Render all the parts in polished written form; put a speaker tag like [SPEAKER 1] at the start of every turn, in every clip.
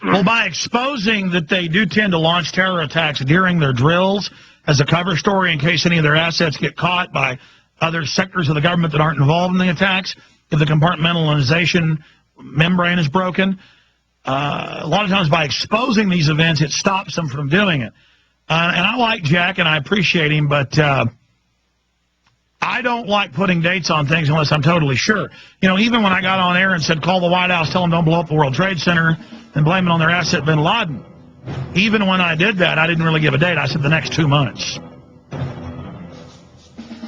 [SPEAKER 1] Well, by exposing that they do tend to launch terror attacks during their drills as a cover story in case any of their assets get caught by other sectors of the government that aren't involved in the attacks, if the compartmentalization membrane is broken, a lot of times by exposing these events, it stops them from doing it. And I like Jack, and I appreciate him, but I don't like putting dates on things unless I'm totally sure. You know, even when I got on air and said, call the White House, tell them don't blow up the World Trade Center, and blame it on their asset, bin Laden. Even when I did that, I didn't really give a date. I said the next 2 months.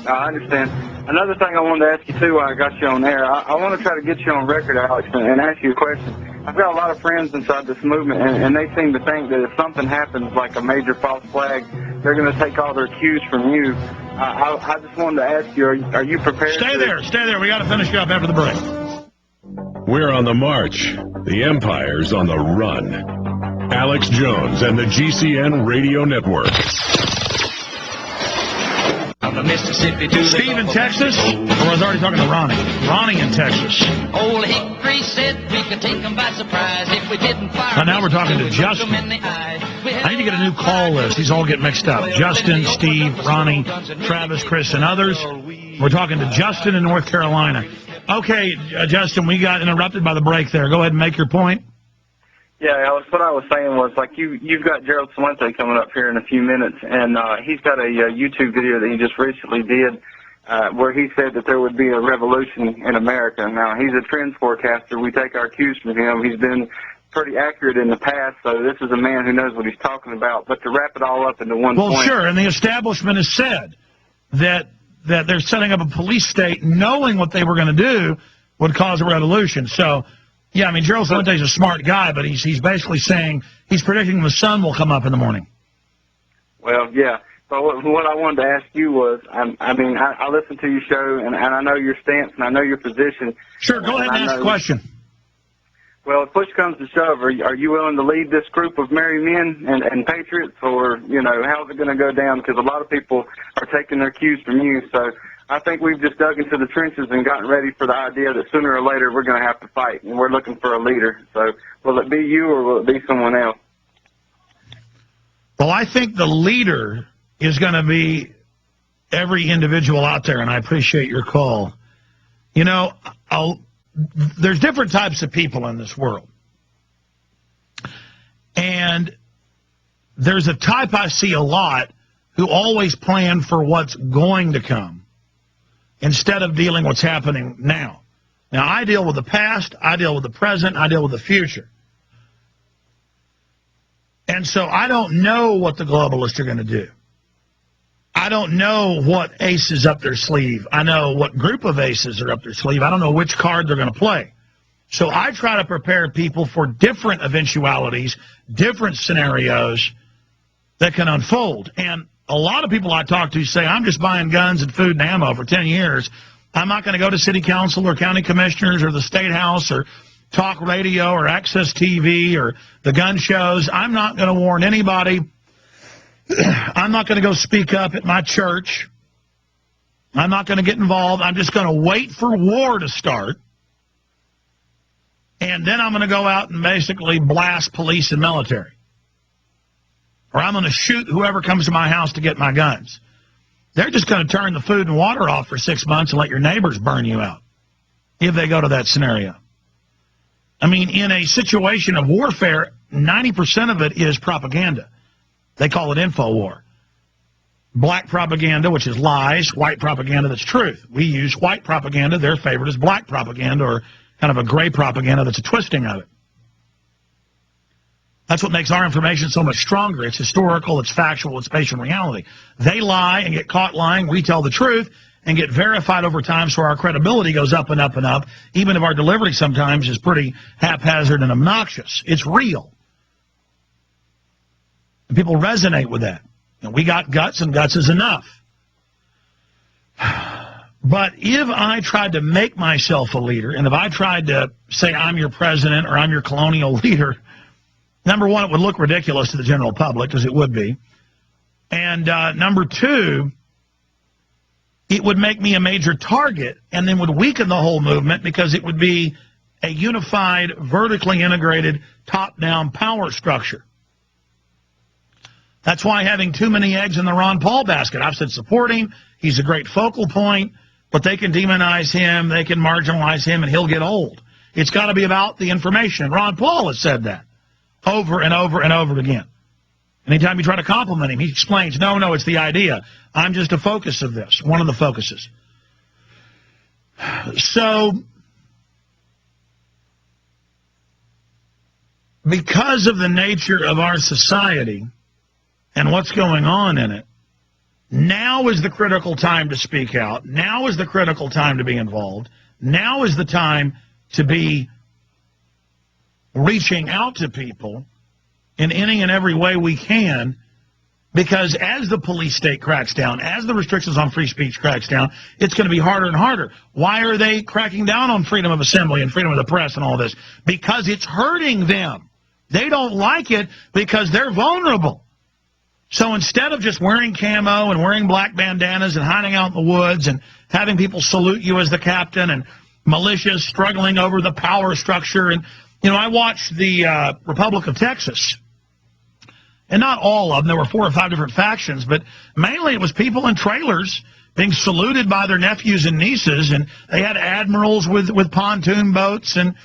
[SPEAKER 2] I understand. Another thing I wanted to ask you, too, while I got you on air, I want to try to get you on record, Alex, and ask you a question. I've got a lot of friends inside this movement, and they seem to think that if something happens, like a major false flag, they're going to take all their cues from you. I just wanted to ask you, are you prepared?
[SPEAKER 1] Stay there. We got to finish you up after the break.
[SPEAKER 3] We're on the march. The Empire's on the run. Alex Jones and the GCN Radio Network.
[SPEAKER 4] The Mississippi to
[SPEAKER 1] Steve in Texas? Or I was already talking to Ronnie. Ronnie in Texas.
[SPEAKER 4] Old Hickory said we could take them by surprise if we didn't fire.
[SPEAKER 1] And now we're talking to Justin. I need to get a new call list. These all get mixed up. Justin, Steve, Ronnie, Travis, Chris, and others. We're talking to Justin in North Carolina. Okay, Justin, we got interrupted by the break there. Go ahead and make your point.
[SPEAKER 2] Yeah, Alex, what I was saying was, like, you've got Gerald Celente coming up here in a few minutes, and he's got a YouTube video that he just recently did where he said that there would be a revolution in America. Now, he's a trends forecaster. We take our cues from him. He's been pretty accurate in the past, so this is a man who knows what he's talking about. But to wrap it all up into one point...
[SPEAKER 1] Well, sure, and the establishment has said that they're setting up a police state knowing what they were going to do would cause a revolution. So... yeah, I mean, Gerald Celente's a smart guy, but he's basically saying he's predicting the sun will come up in the morning.
[SPEAKER 2] Well, yeah. So what I wanted to ask you was, I listen to your show, and I know your stance, and I know your position.
[SPEAKER 1] Sure, go ahead and ask the question.
[SPEAKER 2] Well, if push comes to shove, are you willing to lead this group of merry men and patriots, or, you know, how's it going to go down? Because a lot of people are taking their cues from you, so... I think we've just dug into the trenches and gotten ready for the idea that sooner or later we're going to have to fight, and we're looking for a leader. So will it be you or will it be someone else?
[SPEAKER 1] Well, I think the leader is going to be every individual out there, and I appreciate your call. You know, there's different types of people in this world. And there's a type I see a lot who always plan for what's going to come, instead of dealing what's happening now. Now, I deal with the past, I deal with the present, I deal with the future. And so I don't know what the globalists are going to do. I don't know what ace is up their sleeve. I know what group of aces are up their sleeve. I don't know which card they're going to play. So I try to prepare people for different eventualities, different scenarios that can unfold. And a lot of people I talk to say, I'm just buying guns and food and ammo for 10 years. I'm not going to go to city council or county commissioners or the state house or talk radio or access TV or the gun shows. I'm not going to warn anybody. I'm not going to go speak up at my church. I'm not going to get involved. I'm just going to wait for war to start. And then I'm going to go out and basically blast police and military. Or I'm going to shoot whoever comes to my house to get my guns. They're just going to turn the food and water off for 6 months and let your neighbors burn you out if they go to that scenario. I mean, in a situation of warfare, 90% of it is propaganda. They call it InfoWar. Black propaganda, which is lies. White propaganda, that's truth. We use white propaganda. Their favorite is black propaganda, or kind of a gray propaganda that's a twisting of it. That's what makes our information so much stronger. It's historical, it's factual, it's based on reality. They lie and get caught lying. We tell the truth and get verified over time, so our credibility goes up and up and up, even if our delivery sometimes is pretty haphazard and obnoxious. It's real. And people resonate with that. And we got guts, and guts is enough. But if I tried to make myself a leader, and if I tried to say I'm your president or I'm your colonial leader, number one, it would look ridiculous to the general public, because it would be. And number two, it would make me a major target and then would weaken the whole movement, because it would be a unified, vertically integrated, top-down power structure. That's why having too many eggs in the Ron Paul basket. I've said support him. He's a great focal point, but they can demonize him, they can marginalize him, and he'll get old. It's got to be about the information. Ron Paul has said that over and over and over again. Anytime you try to compliment him, he explains, no, it's the idea. I'm just a focus of this, one of the focuses. So, because of the nature of our society and what's going on in it, now is the critical time to speak out. Now is the critical time to be involved. Now is the time to be reaching out to people in any and every way we can, because as the police state cracks down, as the restrictions on free speech cracks down, it's going to be harder and harder. Why are they cracking down on freedom of assembly and freedom of the press and all this? Because it's hurting them. They don't like it because they're vulnerable. So instead of just wearing camo and wearing black bandanas and hiding out in the woods and having people salute you as the captain and militias struggling over the power structure, and, I watched the Republic of Texas, and not all of them. There were 4 or 5 different factions, but mainly it was people in trailers being saluted by their nephews and nieces, and they had admirals with pontoon boats, and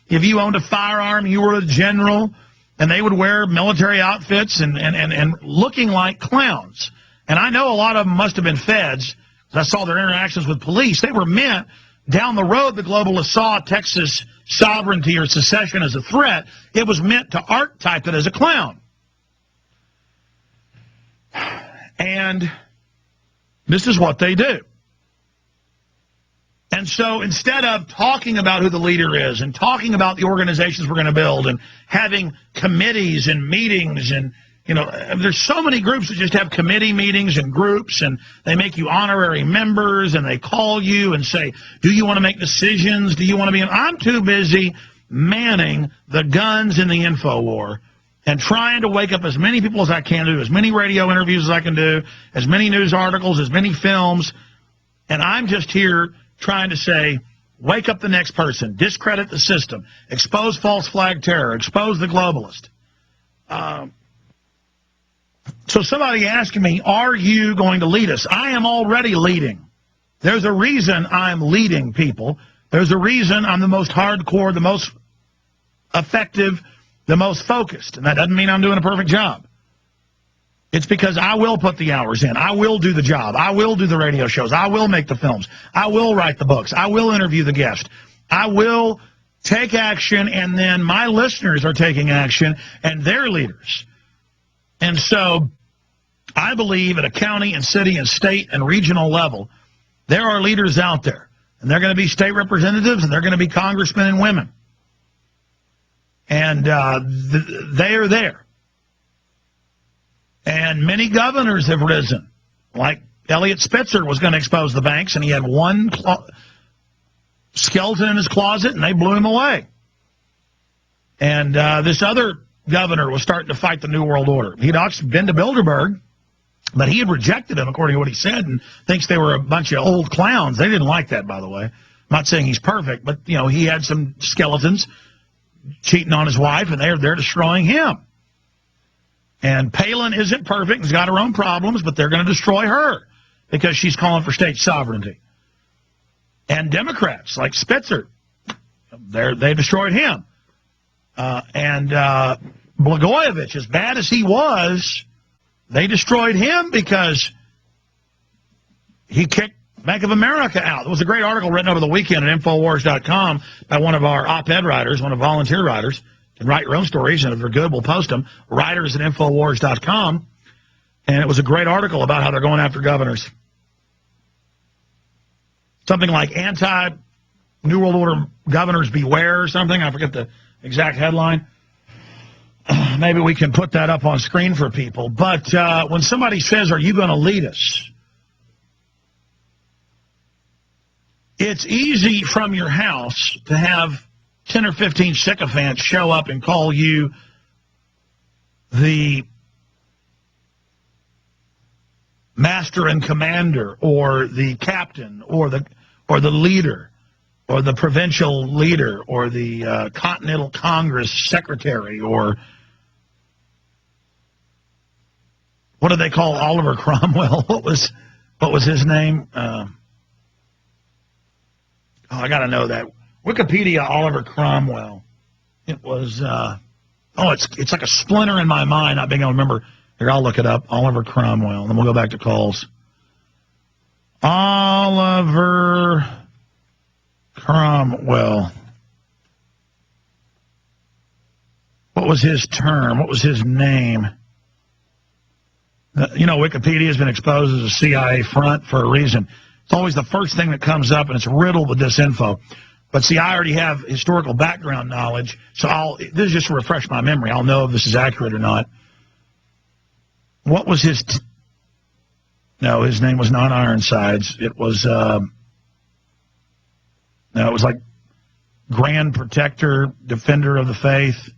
[SPEAKER 1] if you owned a firearm, you were a general, and they would wear military outfits and looking like clowns. And I know a lot of them must have been feds, because I saw their interactions with police. They were meant, down the road, the globalists saw Texas sovereignty or secession as a threat. It was meant to archetype it as a clown. And this is what they do. And so instead of talking about who the leader is and talking about the organizations we're going to build and having committees and meetings, and, there's so many groups that just have committee meetings and groups, and they make you honorary members, and they call you and say, do you want to make decisions? Do you want to be I'm too busy manning the guns in the info war and trying to wake up as many people as I can, do as many radio interviews as I can do, as many news articles, as many films, and I'm just here trying to say, wake up the next person, discredit the system, expose false flag terror, expose the globalist. So somebody asked me, are you going to lead us? I am already leading. There's a reason I'm leading people. There's a reason I'm the most hardcore, the most effective, the most focused. And that doesn't mean I'm doing a perfect job. It's because I will put the hours in. I will do the job. I will do the radio shows. I will make the films. I will write the books. I will interview the guests. I will take action, and then my listeners are taking action, and they're leaders. And so I believe at a county and city and state and regional level, there are leaders out there. And they're going to be state representatives, and they're going to be congressmen and women. And they are there. And many governors have risen. Like Eliot Spitzer was going to expose the banks, and he had one skeleton in his closet, and they blew him away. And this other governor was starting to fight the New World Order. He'd actually been to Bilderberg, but he had rejected them, according to what he said, and thinks they were a bunch of old clowns. They didn't like that, by the way. I'm not saying he's perfect, but, he had some skeletons cheating on his wife, and they're destroying him. And Palin isn't perfect, has got her own problems, but they're going to destroy her because she's calling for state sovereignty. And Democrats like Spitzer, they destroyed him. And Blagojevich, as bad as he was, they destroyed him because he kicked Bank of America out. There was a great article written over the weekend at Infowars.com by one of our op-ed writers, one of the volunteer writers. You can write your own stories, and if they're good, we'll post them. Writers at Infowars.com. And it was a great article about how they're going after governors. Something like anti-New World Order governors beware or something. I forget the exact headline. Maybe we can put that up on screen for people. But when somebody says, are you going to lead us? It's easy from your house to have 10 or 15 sycophants show up and call you the master and commander or the captain or the leader. or the provincial leader, or the Continental Congress secretary, or what do they call Oliver Cromwell? What was his name? I got to know that. Wikipedia, Oliver Cromwell. It was, it's like a splinter in my mind, not being able to remember. Here, I'll look it up. Oliver Cromwell. And then we'll go back to calls. Oliver Cromwell. What was his term? What was his name? Wikipedia has been exposed as a CIA front for a reason. It's always the first thing that comes up, and it's riddled with disinfo. But see, I already have historical background knowledge, so this is just to refresh my memory. I'll know if this is accurate or not. What was his... No, his name was not Ironsides. It was... it was like Grand Protector, Defender of the Faith.